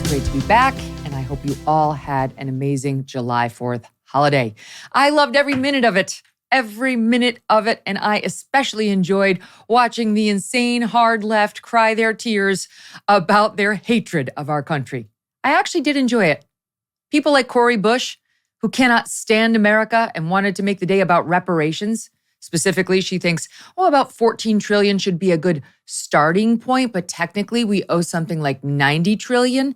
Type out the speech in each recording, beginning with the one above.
great to be back, and I hope you all had an amazing July 4th holiday. I loved every minute of it, and I especially enjoyed watching the insane hard left cry their tears about their hatred of our country. I actually did enjoy it. People like Cori Bush, who cannot stand America and wanted to make the day about reparations. Specifically, she thinks, about 14 trillion should be a good starting point, but technically we owe something like 90 trillion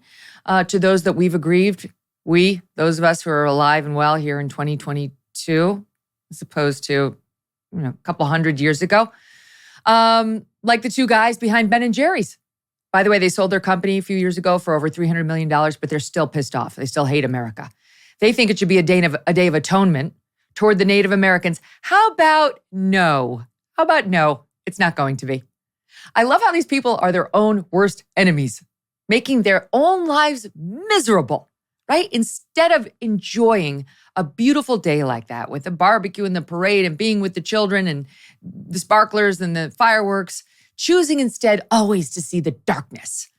to those that we've aggrieved. Those of us who are alive and well here in 2022, as opposed to, a couple hundred years ago. Like the two guys behind Ben & Jerry's. By the way, they sold their company a few years ago for over $300 million, but they're still pissed off. They still hate America. They think it should be a day of atonement toward the Native Americans. How about no? It's not going to be. I love how these people are their own worst enemies, making their own lives miserable, right? Instead of enjoying a beautiful day like that with the barbecue and the parade and being with the children and the sparklers and the fireworks, choosing instead always to see the darkness,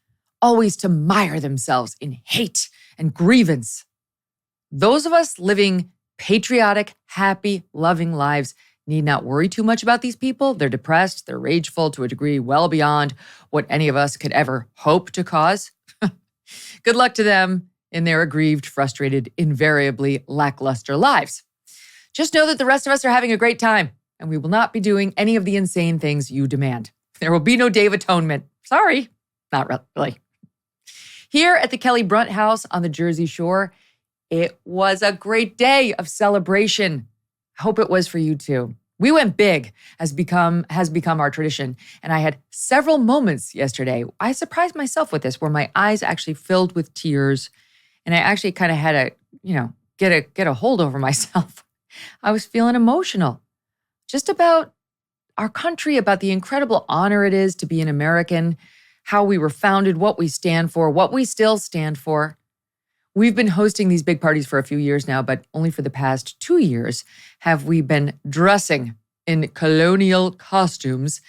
always to mire themselves in hate and grievance. Those of us living patriotic, happy, loving lives need not worry too much about these people. They're depressed, they're rageful to a degree well beyond what any of us could ever hope to cause. Good luck to them in their aggrieved, frustrated, invariably lackluster lives. Just know that the rest of us are having a great time, and we will not be doing any of the insane things you demand. There will be no Day of Atonement. Sorry, not really. Here at the Kelly Brunt House on the Jersey Shore, it was a great day of celebration. I hope it was for you too. We went big, has become our tradition. And I had several moments yesterday. I surprised myself with this, where my eyes actually filled with tears. And I actually kind of had to get a hold over myself. I was feeling emotional just about our country, about the incredible honor it is to be an American, how we were founded, what we stand for, what we still stand for. We've been hosting these big parties for a few years now, but only for the past 2 years have we been dressing in colonial costumes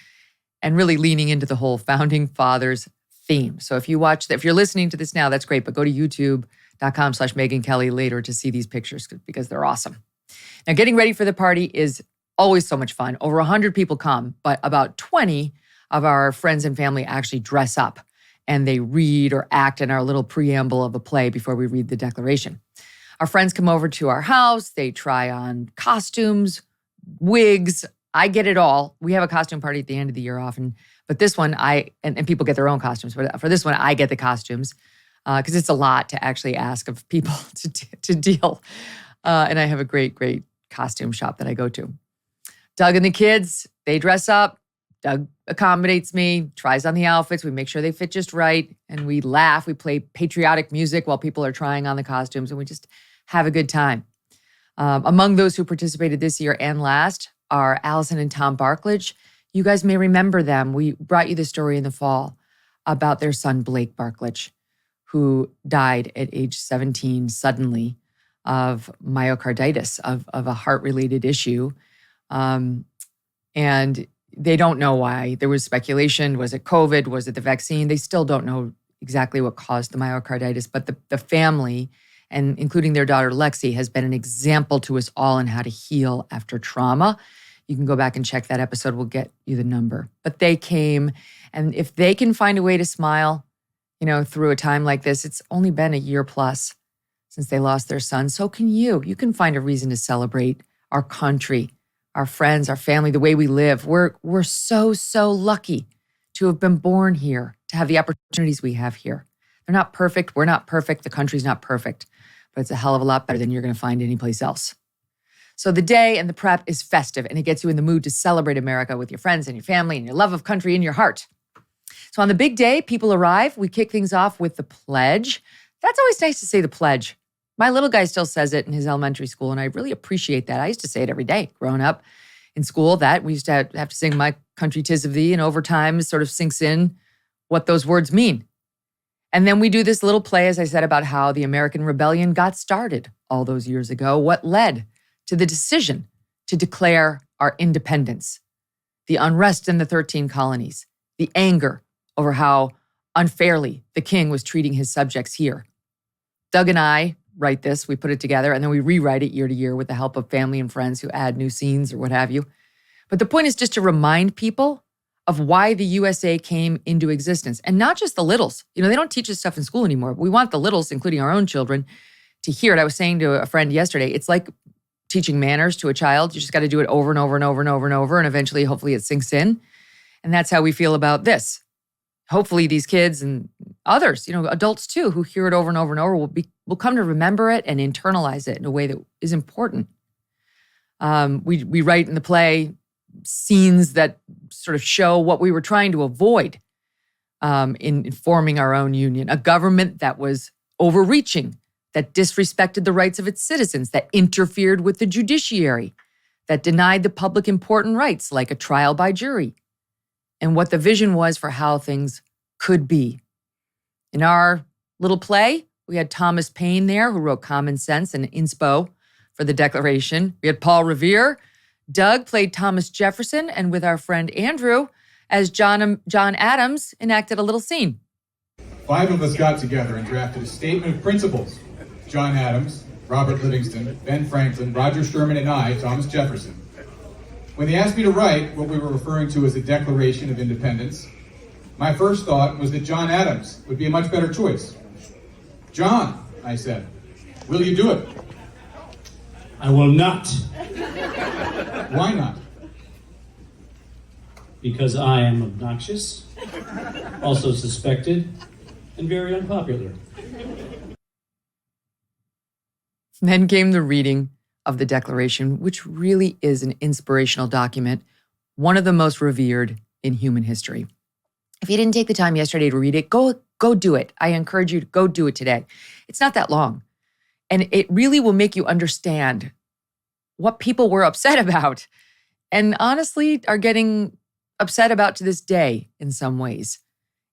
and really leaning into the whole Founding Fathers theme. So if you're listening to this now, that's great, but go to youtube.com/Megyn Kelly later to see these pictures because they're awesome. Now, getting ready for the party is always so much fun. Over 100 people come, but about 20 of our friends and family actually dress up, and they read or act in our little preamble of a play before we read the Declaration. Our friends come over to our house. They try on costumes, wigs. I get it all. We have a costume party at the end of the year often, but this one and people get their own costumes. But for this one, I get the costumes because it's a lot to actually ask of people to deal. And I have a great, great costume shop that I go to. Doug and the kids, they dress up. Doug accommodates me, tries on the outfits. We make sure they fit just right. And we laugh. We play patriotic music while people are trying on the costumes. And we just have a good time. Among those who participated this year and last are Allison and Tom Barkledge. You guys may remember them. We brought you the story in the fall about their son, Blake Barkledge, who died at age 17 suddenly of myocarditis, of a heart-related issue. And they don't know why. There was speculation. Was it COVID? Was it the vaccine? They still don't know exactly what caused the myocarditis, but the family, and including their daughter Lexi, has been an example to us all in how to heal after trauma. You can go back and check that episode. We'll get you the number. But they came, and if they can find a way to smile, through a time like this, it's only been a year plus since they lost their son. So can you. You can find a reason to celebrate our country, our friends, our family, the way we live. We're so, so lucky to have been born here, to have the opportunities we have here. They're not perfect. We're not perfect. The country's not perfect, but it's a hell of a lot better than you're going to find anyplace else. So the day and the prep is festive, and it gets you in the mood to celebrate America with your friends and your family and your love of country in your heart. So on the big day, people arrive. We kick things off with the pledge. That's always nice to say the pledge. My little guy still says it in his elementary school, and I really appreciate that. I used to say it every day growing up in school. That we used to have to sing "My Country 'Tis of Thee," and over time it sort of sinks in what those words mean. And then we do this little play, as I said, about how the American Rebellion got started all those years ago, what led to the decision to declare our independence, the unrest in the 13 colonies, the anger over how unfairly the king was treating his subjects here. Doug and I write this, we put it together, and then we rewrite it year to year with the help of family and friends who add new scenes or what have you. But the point is just to remind people of why the USA came into existence, and not just the littles. You know, they don't teach this stuff in school anymore. We want the littles, including our own children, to hear it. I was saying to a friend yesterday, it's like teaching manners to a child. You just got to do it over and over and over and over and over, and eventually, hopefully, it sinks in. And that's how we feel about this. Hopefully, these kids and others, adults too, who hear it over and over and over will come to remember it and internalize it in a way that is important. We write in the play scenes that sort of show what we were trying to avoid in forming our own union. A government that was overreaching, that disrespected the rights of its citizens, that interfered with the judiciary, that denied the public important rights like a trial by jury, and what the vision was for how things could be. In our little play, we had Thomas Paine there, who wrote Common Sense and Inspo for the Declaration. We had Paul Revere. Doug played Thomas Jefferson, and with our friend Andrew, as John Adams, enacted a little scene. 5 of us got together and drafted a statement of principles. John Adams, Robert Livingston, Ben Franklin, Roger Sherman, and I, Thomas Jefferson. When they asked me to write what we were referring to as the Declaration of Independence, my first thought was that John Adams would be a much better choice. John, I said, will you do it? I will not. Why not? Because I am obnoxious, also suspected, and very unpopular. Then came the reading of the Declaration, which really is an inspirational document, one of the most revered in human history. If you didn't take the time yesterday to read it, go do it. I encourage you to go do it today. It's not that long. And it really will make you understand what people were upset about and honestly are getting upset about to this day in some ways.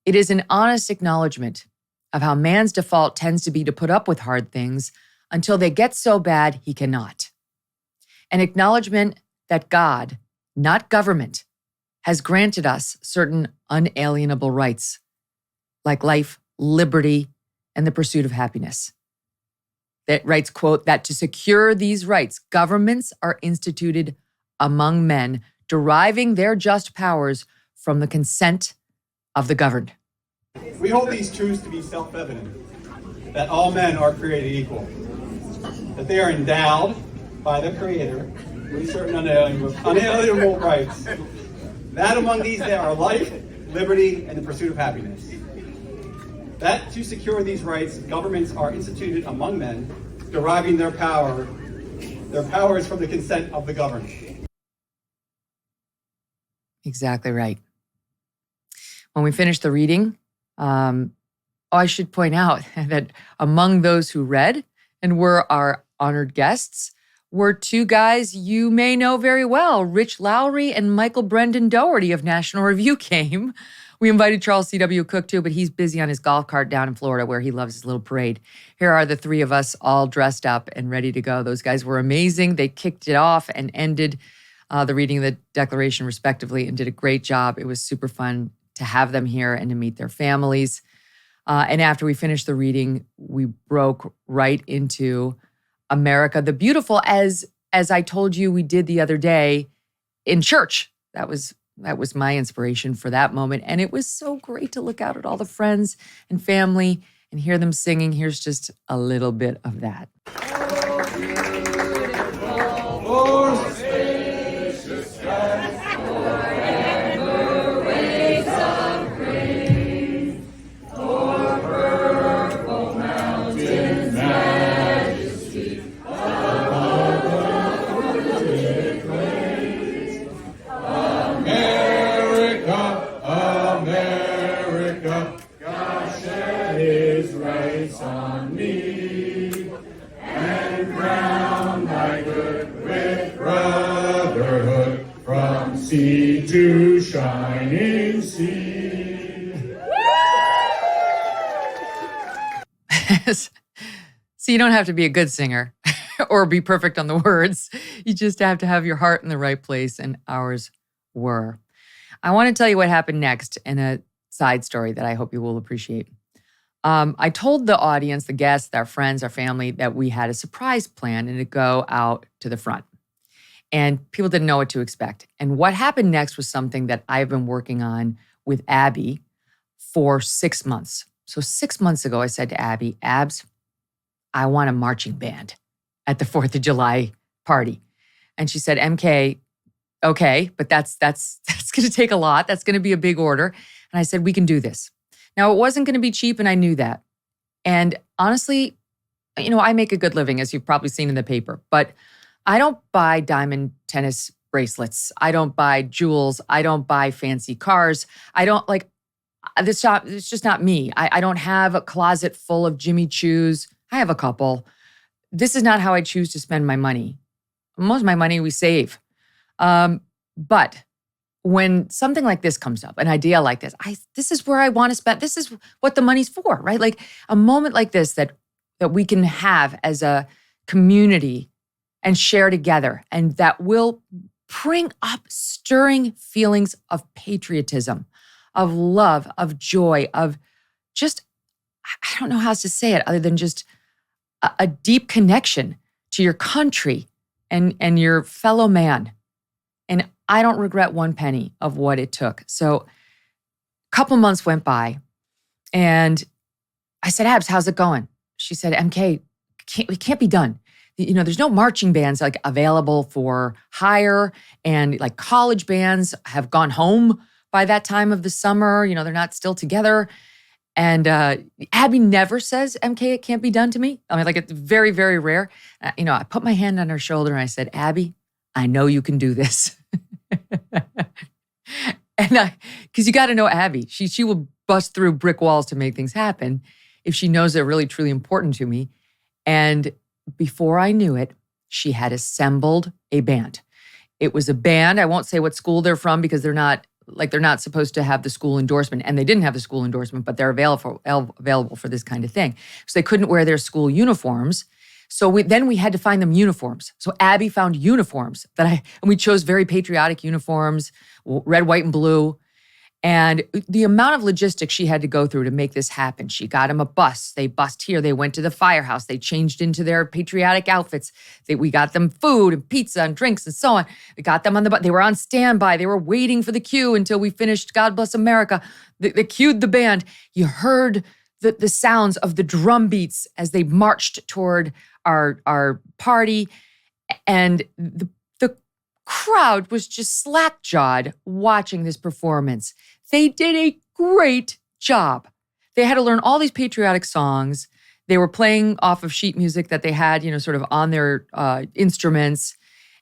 It is an honest acknowledgement of how man's default tends to be to put up with hard things until they get so bad he cannot. An acknowledgement that God, not government, has granted us certain unalienable rights, like life, liberty, and the pursuit of happiness. That writes, quote, that to secure these rights, governments are instituted among men, deriving their just powers from the consent of the governed. We hold these truths to be self-evident, that all men are created equal, that they are endowed by the Creator with certain unalienable rights, that among these there are life, liberty, and the pursuit of happiness. That to secure these rights, governments are instituted among men, deriving their powers from the consent of the governed. Exactly right. When we finished the reading, I should point out that among those who read and were our honored guests were 2 guys you may know very well. Rich Lowry and Michael Brendan Doherty of National Review came. We invited Charles C.W. Cook too, but he's busy on his golf cart down in Florida where he loves his little parade. Here are the 3 of us all dressed up and ready to go. Those guys were amazing. They kicked it off and ended the reading of the Declaration respectively and did a great job. It was super fun to have them here and to meet their families. And after we finished the reading, we broke right into America the Beautiful, as I told you we did the other day in church. That was my inspiration for that moment. And it was so great to look out at all the friends and family and hear them singing. Here's just a little bit of that. Sea to shining sea. So you don't have to be a good singer or be perfect on the words. You just have to have your heart in the right place, and ours were. I want to tell you what happened next in a side story that I hope you will appreciate. I told the audience, the guests, our friends, our family, that we had a surprise plan and to go out to the front. And people didn't know what to expect. And what happened next was something that I've been working on with Abby for 6 months. So 6 months ago, I said to Abby, Abs, I want a marching band at the 4th of July party. And she said, MK, okay, but that's going to take a lot. That's going to be a big order. And I said, we can do this. Now, it wasn't going to be cheap, and I knew that. And honestly, I make a good living, as you've probably seen in the paper, but I don't buy diamond tennis bracelets. I don't buy jewels. I don't buy fancy cars. I don't this shop. It's just not me. I don't have a closet full of Jimmy Choos. I have a couple. This is not how I choose to spend my money. Most of my money we save. But when something like this comes up, an idea like this is where I want to spend. This is what the money's for, right? Like a moment like this that we can have as a community and share together, and that will bring up stirring feelings of patriotism, of love, of joy, of just, I don't know how else to say it other than just a deep connection to your country and your fellow man. And I don't regret one penny of what it took. So a couple months went by and I said, Abs, how's it going? She said, MK, it can't be done. There's no marching bands like available for hire, and like college bands have gone home by that time of the summer. They're not still together. And Abby never says, MK, it can't be done to me. I mean, like it's very, very rare. I put my hand on her shoulder and I said, Abby, I know you can do this. And because you got to know Abby, she will bust through brick walls to make things happen if she knows they're really, truly important to me. And before I knew it, she had assembled a band. It was a band. I won't say what school they're from because they're not supposed to have the school endorsement, and they didn't have the school endorsement, but they're available for this kind of thing. So they couldn't wear their school uniforms. So we had to find them uniforms. So Abby found uniforms and we chose very patriotic uniforms, red, white, and blue. And the amount of logistics she had to go through to make this happen. She got them a bus. They bussed here. They went to the firehouse. They changed into their patriotic outfits. We got them food and pizza and drinks and so on. We got them on the bus. They were on standby. They were waiting for the cue until we finished God Bless America. They cued the band. You heard the sounds of the drum beats as they marched toward our party. And the crowd was just slack-jawed watching this performance. They did a great job. They had to learn all these patriotic songs. They were playing off of sheet music that they had, sort of on their instruments.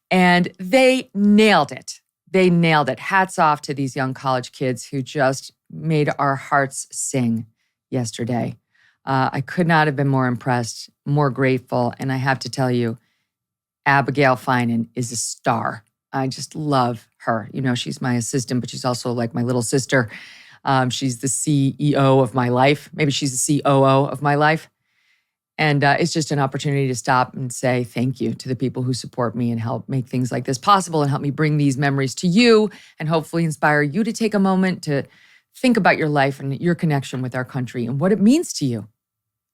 And they nailed it. They nailed it. Hats off to these young college kids who just made our hearts sing yesterday. I could not have been more impressed, more grateful. And I have to tell you, Abigail Finan is a star. I just love her. She's my assistant, but she's also like my little sister. She's the CEO of my life. Maybe she's the COO of my life. And it's just an opportunity to stop and say thank you to the people who support me and help make things like this possible and help me bring these memories to you and hopefully inspire you to take a moment to think about your life and your connection with our country and what it means to you,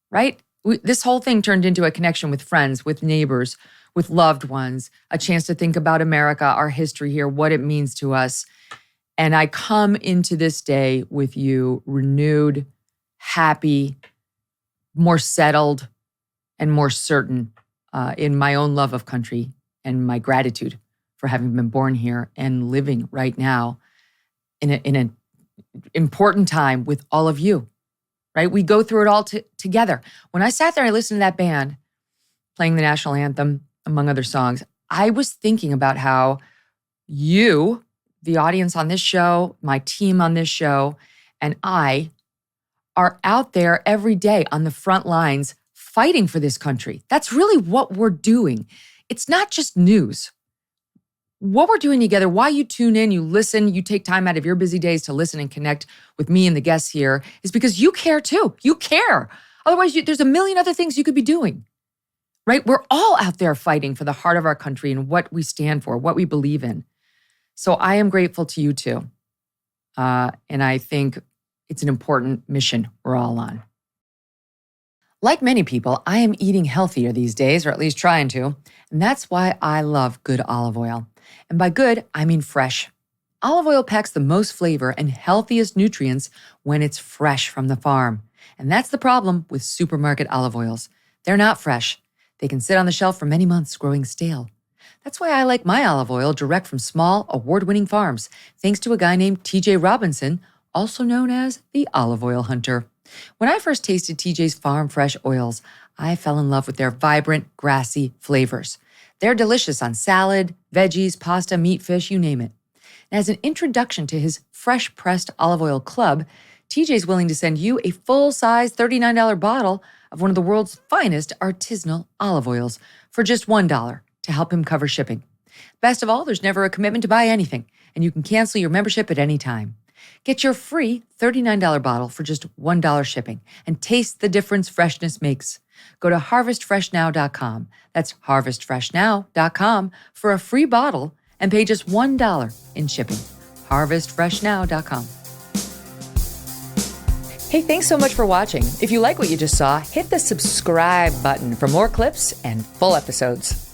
right? This whole thing turned into a connection with friends, with neighbors, with loved ones, a chance to think about America, our history here, what it means to us. And I come into this day with you renewed, happy, more settled, and more certain in my own love of country and my gratitude for having been born here and living right now in an important time with all of you, right? We go through it all together. When I sat there, I listened to that band playing the national anthem, among other songs, I was thinking about how you, the audience on this show, my team on this show, and I are out there every day on the front lines fighting for this country. That's really what we're doing. It's not just news. What we're doing together, why you tune in, you listen, you take time out of your busy days to listen and connect with me and the guests here is because you care too. You care. Otherwise, there's a million other things you could be doing. Right? We're all out there fighting for the heart of our country and what we stand for, what we believe in. So I am grateful to you too. And I think It's an important mission we're all on. Like many people, I am eating healthier these days, or at least trying to, and that's why I love good olive oil. And by good, I mean fresh. Olive oil packs the most flavor and healthiest nutrients when it's fresh from the farm. And that's the problem with supermarket olive oils. They're not fresh. They can sit on the shelf for many months growing stale. That's why I like my olive oil direct from small, award-winning farms, thanks to a guy named TJ Robinson, also known as the Olive Oil Hunter. When I first tasted TJ's farm fresh oils, I fell in love with their vibrant, grassy flavors. They're delicious on salad, veggies, pasta, meat, fish, you name it. And as an introduction to his fresh pressed olive oil club, TJ's willing to send you a full-size $39 bottle of one of the world's finest artisanal olive oils for just $1 to help him cover shipping. Best of all, there's never a commitment to buy anything, and you can cancel your membership at any time. Get your free $39 bottle for just $1 shipping and taste the difference freshness makes. Go to harvestfreshnow.com. That's harvestfreshnow.com for a free bottle and pay just $1 in shipping. harvestfreshnow.com. Hey, thanks so much for watching. If you like what you just saw, hit the subscribe button for more clips and full episodes.